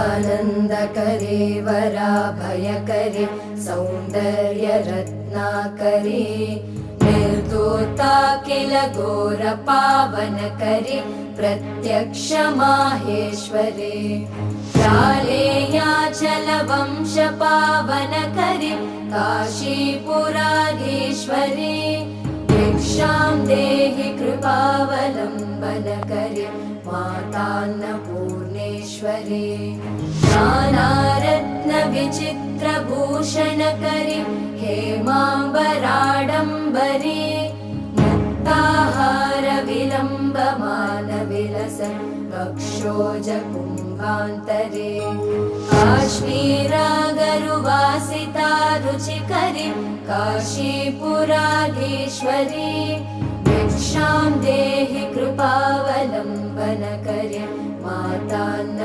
आनन्दकरे वराभयकरे सौन्दर्यरत्नाकरे निर्दोता किल घोरपावनकरे प्रत्यक्ष माहेश्वरे प्रालेयाचलवंशपावनकरे काशीपुराधीश्वरे भिक्षां देहि कृपावलम्बनकरे मातान्नपूर्णेश्वरे नानारत्नविचित्रभूषणकरे हेमाम्बराडम्बरे मुक्ताहारविलम्बमानविलसन् वक्षोजकुम्भान्तरे काश्मीरागरुवासिता रुचिकरे काशीपुराधीश्वरे भिक्षां देहि कृपावलम्बनकरे मातान्न